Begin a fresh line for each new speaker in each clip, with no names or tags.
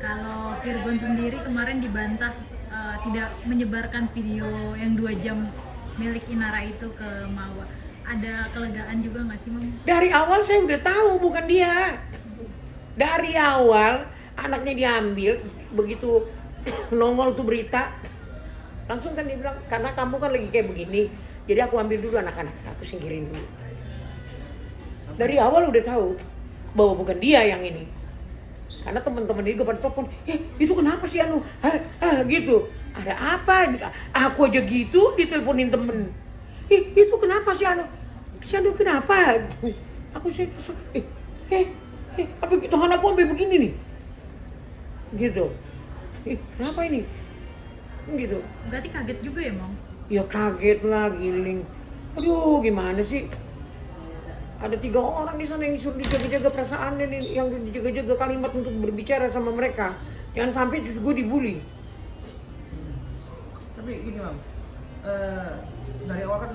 Kalau Virgon sendiri kemarin dibantah tidak menyebarkan video yang 2 jam milik Inara itu ke Mawa. Ada kelegaan juga nggak sih, Mam?
Dari awal saya udah tahu bukan dia. Dari awal anaknya diambil, begitu nongol tuh berita, langsung kan dia bilang, karena kamu kan lagi kayak begini, jadi aku ambil dulu anak-anak, aku singkirin dulu. Dari awal udah tahu bahwa bukan dia yang ini. Karena teman-teman dia juga pada telepon, itu kenapa sih anu? Gitu. Ada apa? Aku aja gitu diteleponin temen. Itu kenapa sih anu? Si anu kenapa? Aku sih, apa gitu anakku sampai begini nih? Gitu. Kenapa ini? Gitu.
Berarti kaget juga ya, Mam?
Ya kaget lah, giling. Aduh, gimana sih? Ada 3 orang di sana yang disuruh dijaga-jaga perasaannya nih, yang dijaga-jaga kalimat untuk berbicara sama mereka. Jangan sampai gue dibully.
Tapi gini Mam, dari awal kan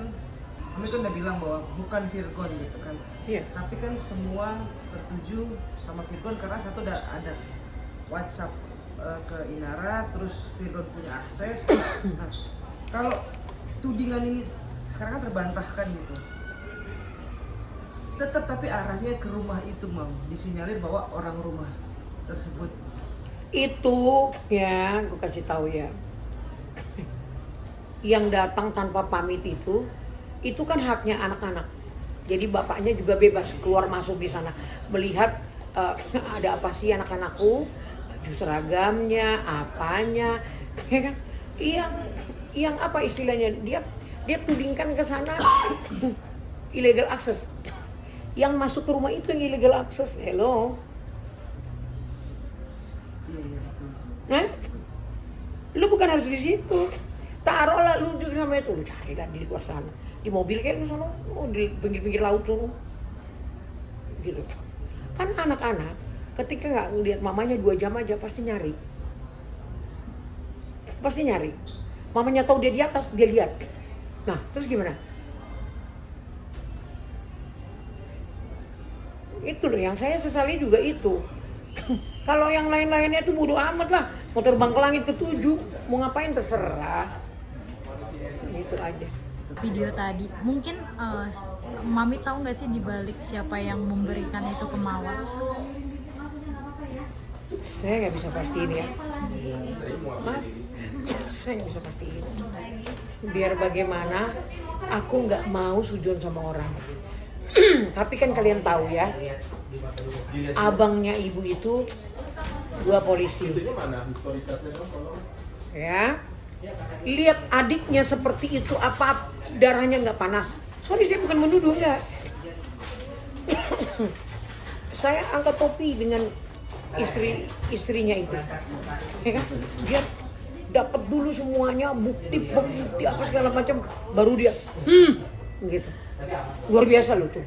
kami kan udah bilang bahwa bukan Virgon gitu kan.
Iya.
Tapi kan semua tertuju sama Virgon karena satu udah ada WhatsApp ke Inara, terus Virgon punya akses. Nah, kalau tudingan ini sekarang kan terbantahkan gitu. Tetap tapi arahnya ke rumah itu, Mam. Disinyalir bahwa orang rumah tersebut.
Itu ya, gue kasih tahu ya. Yang datang tanpa pamit itu kan haknya anak-anak. Jadi bapaknya juga bebas keluar masuk di sana, melihat ada apa sih anak-anakku, baju seragamnya, apanya, ya kan? Yang apa istilahnya? Dia tudingkan ke sana illegal access. Yang masuk ke rumah itu yang illegal access. Hello.
Iya betul.
Nah, lu bukan harus di situ. Taruhlah lu juga sama itu, lu cari dan di luar sana. Di mobil kayak lu sana, di pinggir-pinggir laut sana. Gitu. Kan anak-anak ketika nggak ngeliat mamanya 2 jam aja pasti nyari. Pasti nyari. Mamanya tahu dia di atas, dia lihat. Nah, terus gimana? Itu loh yang saya sesali juga itu. Kalau yang lain-lainnya tuh bodo amat lah, mau terbang ke langit ke-7, mau ngapain terserah. Gitu aja.
Video tadi, mungkin Mami tahu nggak sih dibalik siapa yang memberikan itu ke Mawar?
Saya nggak bisa pastiin ya. Maaf, saya nggak bisa pastiin. Biar bagaimana, aku nggak mau sujon sama orang. Tapi kan kalian tahu ya, abangnya ibu itu 2 polisi. Ya, lihat adiknya seperti itu, apa darahnya nggak panas? Sorry, saya bukan menuduh, nggak. Saya angkat topi dengan istrinya itu, ya kan? Dia dapat dulu semuanya, bukti apa segala macam, baru dia, gitu. Luar biasa loh tuh,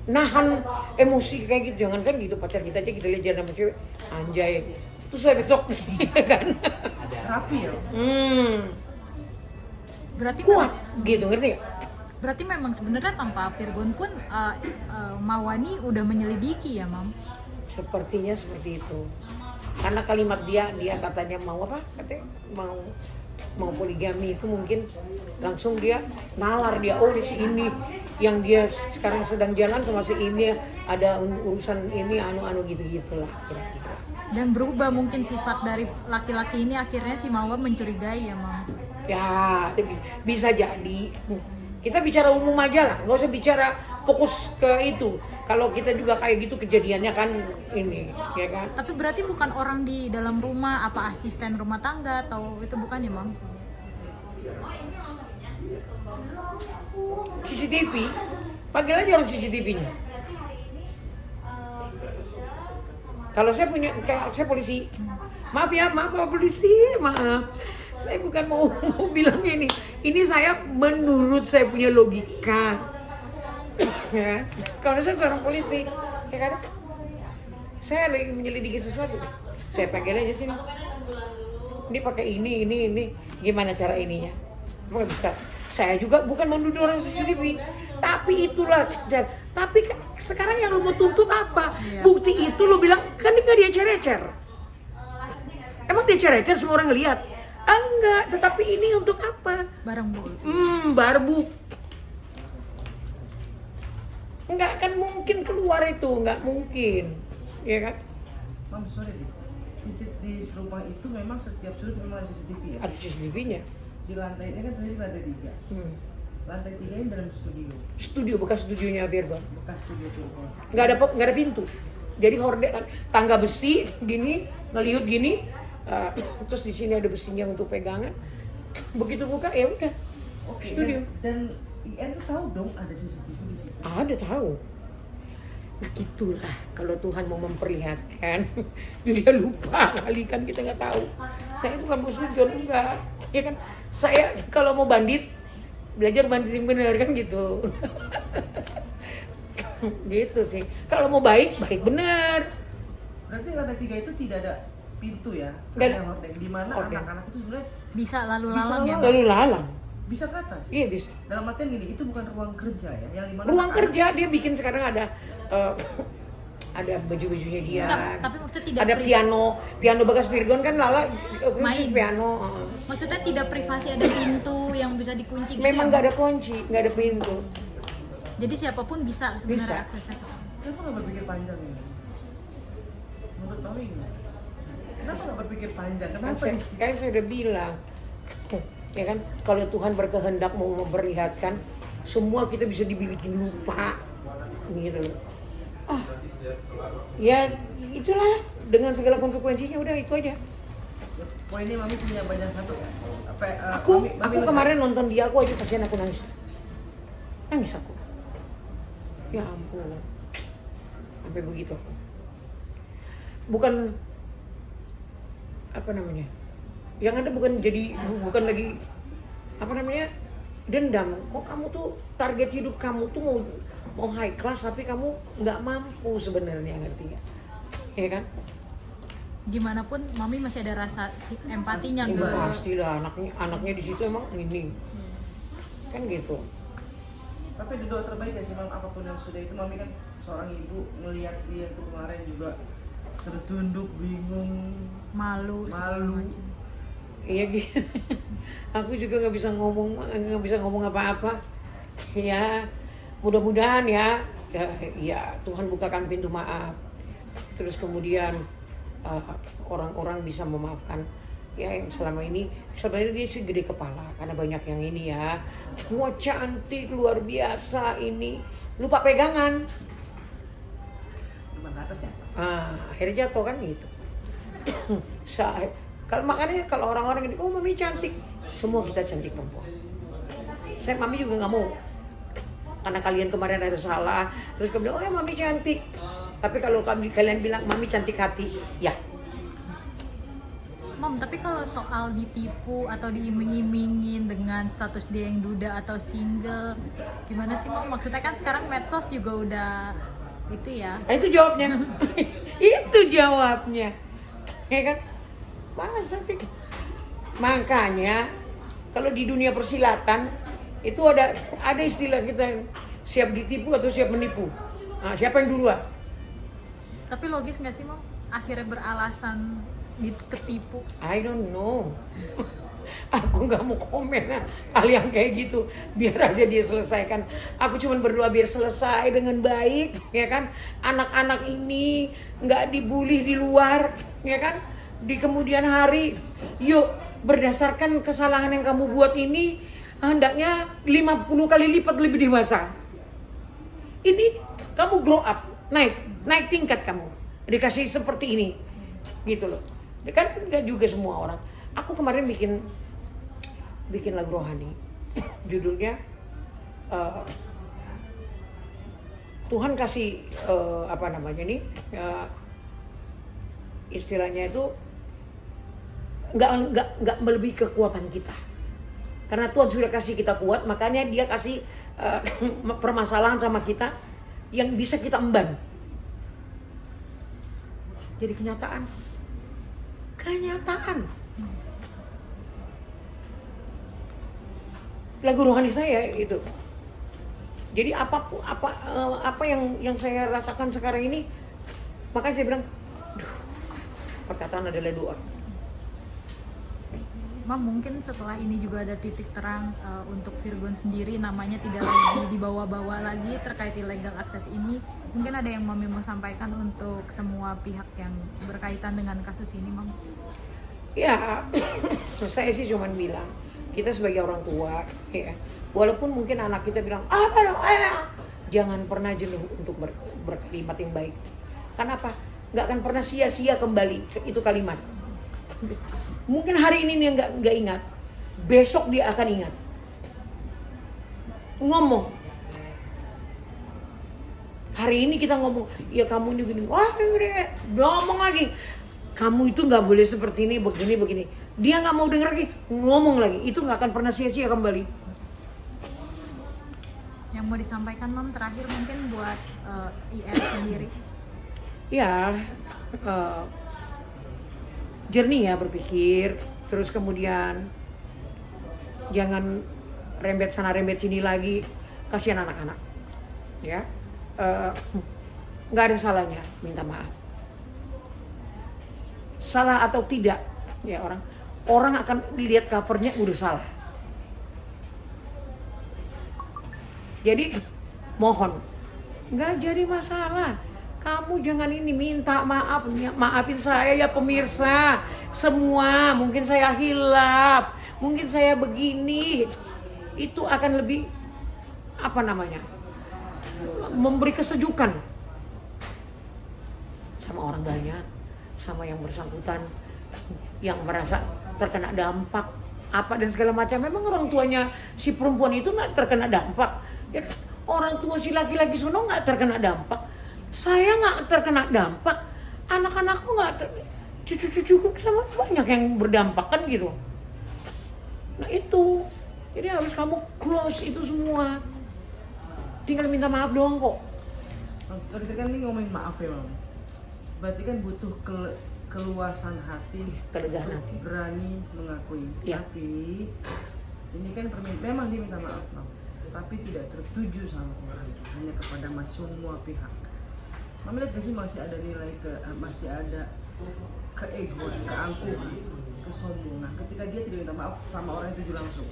nahan emosi kayak gitu. Jangan kan gitu pacar kita aja kita lihat jalan sama cewek, anjay, terus saya besok, kan?
Rapi ya.
Berarti
Kuat, gitu, ngerti gak?
Berarti memang sebenarnya tanpa Virgon pun Mawani udah menyelidiki ya, Mam?
Sepertinya seperti itu. Karena kalimat dia katanya mau apa? Katanya mau poligami itu mungkin langsung dia nalar dia, oh di sini yang dia sekarang sedang jalan sama si ini ada urusan ini anu gitu-gitulah kira-kira.
Dan berubah mungkin sifat dari laki-laki ini akhirnya si Mawar mencurigai ya, Mam?
Ya, bisa jadi. Kita bicara umum aja lah, nggak usah bicara fokus ke itu. Kalau kita juga kayak gitu kejadiannya kan ini, ya kan?
Tapi berarti bukan orang di dalam rumah, apa asisten rumah tangga atau itu bukan ya, Mam?
CCTV, panggil aja orang CCTV-nya. Kalau saya punya, kayak saya polisi, maaf Pak polisi, maaf. Saya bukan mau bilang ini saya menurut saya punya logika. Ya. Kalau saya seorang polisi, ya kan? Saya lagi menyelidiki sesuatu, saya panggil aja sini. Ini pakai ini, gimana cara ininya? Nggak bisa. Saya juga bukan menuduh orang CCTV, tapi itulah. Tapi sekarang yang lo mau tuntut apa? Bukti itu lo bilang kan nggak dia ecer-ecer. dia ceraikan semua orang lihat. Enggak, tetapi ini untuk apa?
Barang bos.
Barbuk. Enggak akan mungkin keluar itu, enggak mungkin. Ya kan?
Mam, sorry deh. Di rumah itu memang setiap sudut memang ada CCTV ya?
Ada CCTV-nya.
Di lantai ini kan tadi lantai 3. Lantai 3 ini dalam studio.
Studio, bekas studionya Virgon.
Bekas studio Virgon.
Nggak ada pintu. Jadi horden tangga besi gini, ngeliut gini, terus di sini ada besinya untuk pegangan. Begitu buka ya udah.
Oke,
Studio.
Dan IN tuh tahu dong ada CCTV di situ.
Ada tahu. Nah itulah kalau Tuhan mau memperlihatkan, dia lupa kali kan kita nggak tahu. Saya bukan mau sujon enggak, ya kan? Saya kalau mau bandit belajar bandit yang benar kan gitu. Gitu sih. Kalau mau baik benar.
Berarti lantai 3 itu tidak ada pintu ya?
Nggak ada.
Hanya hordeng. Di mana
Hordeng.
anak-anak itu sebenarnya
Bisa lalu lalang ya.
Bisa
Lalu lalang.
bisa ke atas.
Iya bisa.
Dalam artian gini, itu bukan ruang kerja ya, yang dimana
Ruang
anak-anak-
kerja dia bikin sekarang ada baju-bajunya dia.
Enggak, tapi maksudnya tidak
Ada piano bekas Virgon kan Lala khusus
Main.
piano.
Maksudnya tidak privasi, ada pintu yang bisa dikunci gitu.
Memang
ya?
nggak ada kunci, nggak ada pintu.
Jadi siapapun bisa sebenarnya
Bisa.
aksesnya ke sana.
Kenapa nggak berpikir panjang ini? Menurut Mami gimana? Kenapa nggak berpikir panjang? Kenapa di situ?
Kayak saya udah bilang, ya kan, kalau Tuhan berkehendak mau memperlihatkan, semua kita bisa dibikin lupa, gitu loh. Ya itulah dengan segala konsekuensinya, udah itu aja.
Wah, ini Mami punya banyak satu.
Aku
Mami
kemarin nonton dia, aku aja kasihan aku nangis aku. Ya ampun, sampai begitu aku. Bukan apa namanya, yang ada bukan lagi apa namanya dendam. Kok kamu tuh target hidup kamu tuh mau high class tapi kamu nggak mampu sebenarnya, ngerti ya? Ya kan?
Gimana pun Mami masih ada rasa empatinya ke
Pastilah anaknya di situ emang ini kan gitu.
Tapi di doa terbaik ya sih Mam, apapun yang sudah itu Mami kan seorang ibu ngelihat dia tuh kemarin juga tertunduk, bingung,
malu segala
Malu.
macam.
Iya gitu. Aku juga nggak bisa ngomong apa-apa. Ya mudah-mudahan ya Tuhan bukakan pintu maaf. Terus kemudian orang-orang bisa memaafkan. Ya yang selama ini sebenarnya dia sih gede kepala karena banyak yang ini ya. Wah cantik luar biasa ini. Lupa pegangan.
cuma ke atas ya.
Akhirnya jatuh kan gitu. Makanya kalau orang-orang ini, oh Mami cantik, semua kita cantik perempuan. Mami juga nggak mau, karena kalian kemarin ada salah, terus kemudian oh ya Mami cantik. Tapi kalau kalian bilang Mami cantik hati, ya.
Mom, tapi kalau soal ditipu atau diiming-imingin dengan status dia yang duda atau single, gimana sih Mom? Maksudnya kan sekarang medsos juga udah itu ya.
Nah, itu jawabnya. Itu jawabnya. Ya kan? Masa sih? Makanya kalau di dunia persilatan itu ada istilah kita siap ditipu atau siap menipu. Nah, siapa yang duluan?
Tapi logis nggak sih Mom? Akhirnya beralasan ketipu.
I don't know. Aku nggak mau komen hal yang kayak gitu. Biar aja dia selesaikan. Aku cuma berdoa biar selesai dengan baik, ya kan? Anak-anak ini nggak dibully di luar, ya kan? Di kemudian hari, yuk berdasarkan kesalahan yang kamu buat ini, hendaknya 50 kali lipat lebih dewasa. Ini kamu grow up, naik tingkat kamu. Dikasih seperti ini, gitu loh. Kan nggak juga semua orang. Aku kemarin bikin lagu rohani, judulnya Tuhan kasih apa namanya nih, istilahnya itu nggak melebihi kekuatan kita. Karena Tuhan sudah kasih kita kuat, makanya Dia kasih permasalahan sama kita yang bisa kita emban. Jadi kenyataan. Lagu rohani saya itu. Jadi apa yang saya rasakan sekarang ini, makanya saya bilang, perkataan adalah doa.
Mam, mungkin setelah ini juga ada titik terang untuk Virgon sendiri, namanya tidak lagi dibawa-bawa lagi terkait illegal access ini. Mungkin ada yang Mami mau sampaikan untuk semua pihak yang berkaitan dengan kasus ini, Mam?
Ya, saya sih cuman bilang, kita sebagai orang tua, ya, walaupun mungkin anak kita bilang, apa dong, jangan pernah jenuh untuk berkalimat yang baik. Kenapa? Nggak akan pernah sia-sia kembali itu kalimat. Mungkin hari ini dia nggak ingat, besok dia akan ingat. Ngomong. Hari ini kita ngomong, ya kamu ini gini, wah ini ngomong lagi. Kamu itu nggak boleh seperti ini, begini. Dia nggak mau denger lagi, ngomong lagi. Itu nggak akan pernah sia-sia kembali.
Yang mau disampaikan, Mam, terakhir mungkin buat IR sendiri?
Ya, jernih ya berpikir, terus kemudian jangan rembet sana rembet sini lagi, kasihan anak-anak, ya, nggak ada salahnya minta maaf, salah atau tidak, ya orang akan lihat covernya udah salah, jadi mohon nggak jadi masalah. Kamu jangan ini minta maaf, maafin saya ya pemirsa semua. Mungkin saya hilaf, mungkin saya begini. Itu akan lebih memberi kesejukan sama orang banyak, sama yang bersangkutan, yang merasa terkena dampak apa dan segala macam. Memang orang tuanya si perempuan itu nggak terkena dampak, ya, orang tua si laki-laki sono nggak terkena dampak. Saya nggak terkena dampak, anak-anakku nggak, cucu-cucuku sama banyak yang berdampak kan gitu. Nah itu, jadi harus kamu close itu semua. Tinggal minta maaf doang kok.
Tadi kan ini ngomongin maaf ya, Mam. Berarti kan butuh keluasan hati,
Kelegaan
untuk
hati.
berani mengakui.
Ya.
Tapi ini kan memang dia minta maaf, Mam. Tapi tidak tertuju sama orang, hanya kepada semua pihak. Mami lihat gak sih masih ada nilai masih ada keegoan, keangkuhan, kesombongan ketika dia tidak minta maaf sama orang yang tujuh langsung.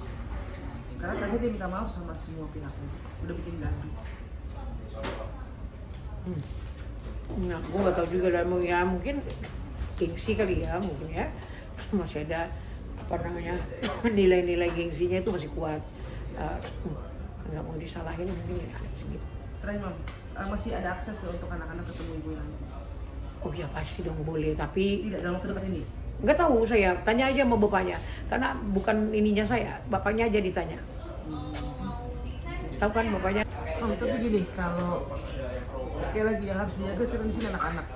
Karena terakhir dia minta maaf sama semua pihaknya, udah bikin gaduh.
Nah, aku nggak tahu juga lah, ya mungkin gengsi kali ya, mungkin ya masih ada nilai-nilai gengsinya itu masih kuat, nggak mau disalahin mungkin ya gitu.
Terakhir, Mam, masih ada akses nggak untuk anak-anak ketemu ibu nanti?
Oh ya pasti dong boleh, tapi
Tidak dalam waktu dekat ini.
nggak tahu, saya tanya aja sama bapaknya, karena bukan ininya saya, bapaknya aja ditanya. Tahu kan bapaknya?
Tapi gini, kalau sekali lagi yang harus dijaga sekarang di sini anak-anak,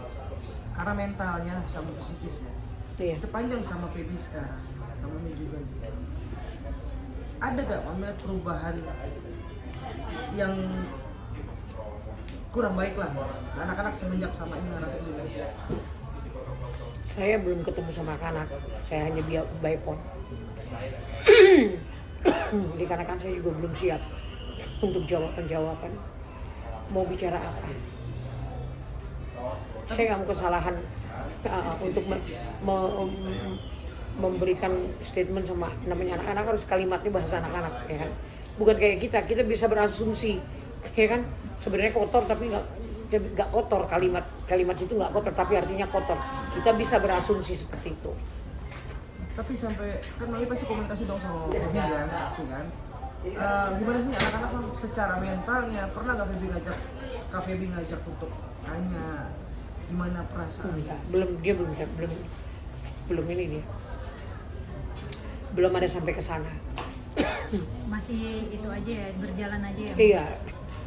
karena mentalnya sama psikisnya.
Iya.
Sepanjang sama Feby sekarang, sama Mimi juga gitu. Ada gak melihat perubahan yang kurang baik lah anak-anak semenjak sama Inara sendiri?
Saya belum ketemu sama anak, saya hanya by phone. Dikarenakan saya juga belum siap untuk jawaban mau bicara apa. Saya nggak mau kesalahan untuk memberikan statement sama namanya anak-anak, harus kalimatnya bahasa anak-anak, ya kan? Bukan kayak kita bisa berasumsi, ya kan? Sebenarnya kotor tapi nggak kotor, kalimat itu nggak kotor tapi artinya kotor. Kita bisa berasumsi seperti itu.
Tapi sampai kan Mami pasti komunikasi dong sama Feby kan, pasti kan. Gimana sih anak-anak Mam, secara mentalnya pernah nggak Kak Feby ngajak untuk tanya gimana perasaan?
Enggak, belum ini dia. Belum ada sampai ke sana.
Masih itu aja ya, berjalan aja ya?
Iya.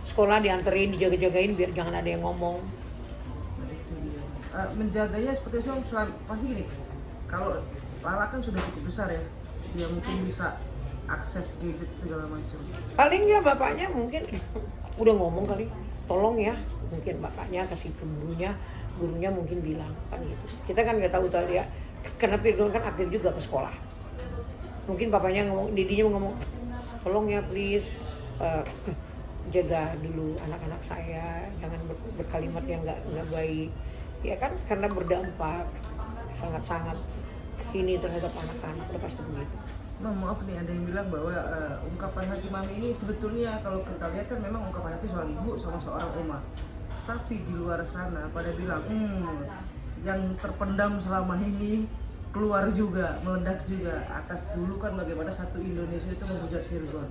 Sekolah dianterin, dijaga-jagain biar jangan ada yang ngomong.
Nah, itu dia. Menjaganya seperti itu pasti gini. Kalau Lala kan sudah cukup besar ya, dia mungkin bisa akses gadget segala macam.
Paling ya bapaknya mungkin udah ngomong kali, tolong ya, mungkin bapaknya kasih ke gurunya mungkin bilang kan gitu. Kita kan nggak tahu dia, karena Virgon kan aktif juga ke sekolah. Mungkin bapaknya ngomong, didinya ngomong, tolong ya please, jaga dulu anak-anak saya, jangan berkalimat yang nggak baik, ya kan, karena berdampak sangat-sangat ini terhadap anak-anak, udah pasti begitu.
Maaf nih, ada yang bilang bahwa ungkapan hati mami ini sebetulnya kalau kita lihat kan memang ungkapan hati seorang ibu sama seorang oma. Tapi di luar sana pada bilang, yang terpendam selama ini keluar juga, meledak juga. Atas dulu kan bagaimana satu Indonesia itu menghujat Virgon.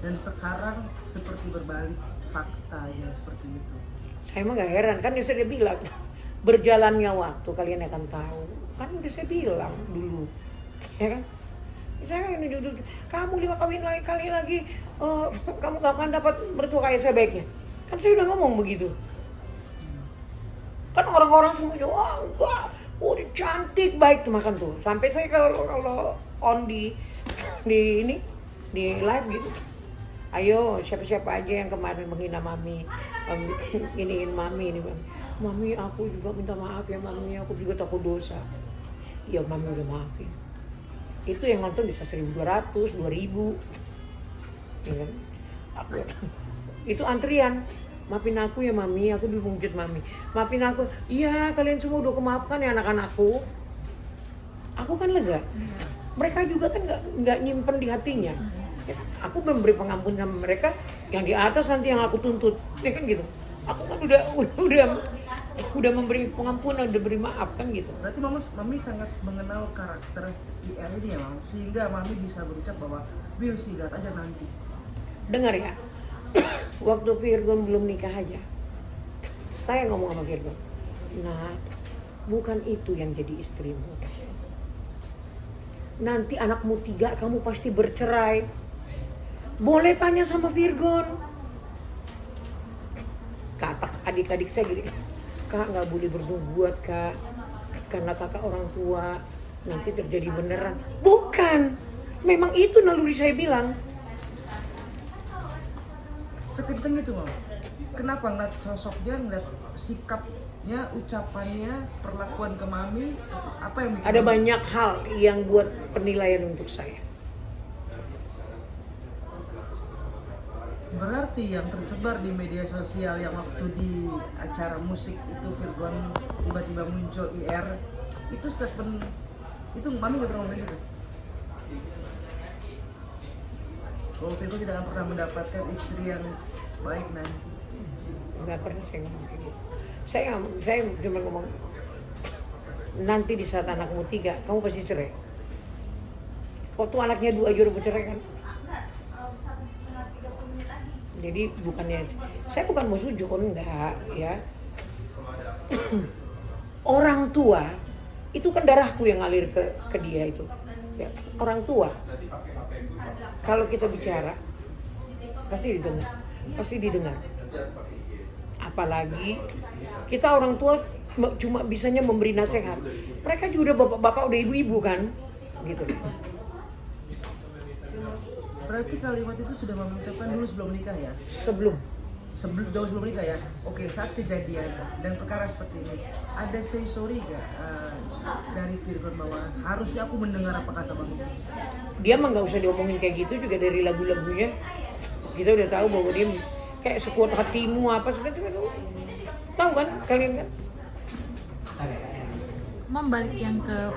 Dan sekarang seperti berbalik faktanya seperti itu.
Saya mah gak heran, kan sudah bilang berjalannya waktu kalian akan tahu. Kan udah saya bilang dulu, ya kan? Saya ini duduk, kamu 5 kali lagi, kamu gak akan dapat mertua kayak saya baiknya. Kan saya udah ngomong begitu. Kan orang-orang semua wah enggak, udah cantik baik tuh makan tuh. Sampai saya kalau on di ini di live gitu. Ayo siapa-siapa aja yang kemarin menghina mami, iniin mami ini mami. Mami aku juga minta maaf ya mami, aku juga takut dosa. Iya mami udah maafin. Itu yang nonton bisa 1.200, 2.000. Ya kan? Itu antrian. Maafin aku ya mami, aku dulu menghujat mami. Maafin aku. Iya, kalian semua udah kemaafkan ya anak-anakku. Aku kan lega. Mereka juga kan nggak nyimpen di hatinya. Aku memberi pengampun sama mereka, yang di atas nanti yang aku tuntut. Ya kan gitu. Aku kan udah memberi pengampunan, udah beri maaf kan gitu.
Berarti mami sangat mengenal karakter IR ini ya, Mam, sehingga mami bisa berucap bahwa we'll see that aja nanti.
Dengar ya, waktu Virgon belum nikah aja, saya ngomong sama Virgon, nah bukan itu yang jadi istrimu. Nanti anakmu 3, kamu pasti bercerai. Boleh tanya sama Virgon. Kata adik-adik saya gini, Kak nggak boleh berbuat Kak, karena kakak orang tua nanti terjadi beneran. Bukan, memang itu naluri saya bilang.
Sekenceng itu, Mam. Kenapa ngeliat sosoknya, ngeliat sikapnya, ucapannya, perlakuan ke mami, apa yang bikin
Ada
mami?
banyak hal yang buat penilaian untuk saya.
Berarti yang tersebar di media sosial yang waktu di acara musik itu Virgon tiba-tiba muncul IR, itu statement itu mami nggak pernah ngomong gitu. Bahwa Virgon tidak akan pernah mendapatkan istri yang baik nanti.
Nggak pernah saya ngomong kayak gitu. Saya cuma ngomong, nanti di saat anakmu 3, kamu pasti cerai. Waktu anaknya 2 aja udah bercerai kan. Jadi bukannya, saya bukan mau sujon, enggak ya. Orang tua, itu kan darahku yang ngalir ke dia itu. Ya, orang tua, kalau kita bicara, pasti didengar. Apalagi kita orang tua cuma bisanya memberi nasihat. Mereka juga udah bapak-bapak, udah ibu-ibu kan, gitu.
Berarti kalimat itu sudah mami ucapkan dulu sebelum nikah ya?
Sebelum
Jauh sebelum nikah ya? Oke, saat kejadian dan perkara seperti ini, ada say sorry gak dari Virgon bahwa harusnya aku mendengar apa kata mami?
dia mah nggak usah diomongin kayak gitu, juga dari lagu-lagunya kita udah tahu bahwa dia kayak sekuat hatimu apa sebenarnya, tahu kan kalian kan.
Membalik yang ke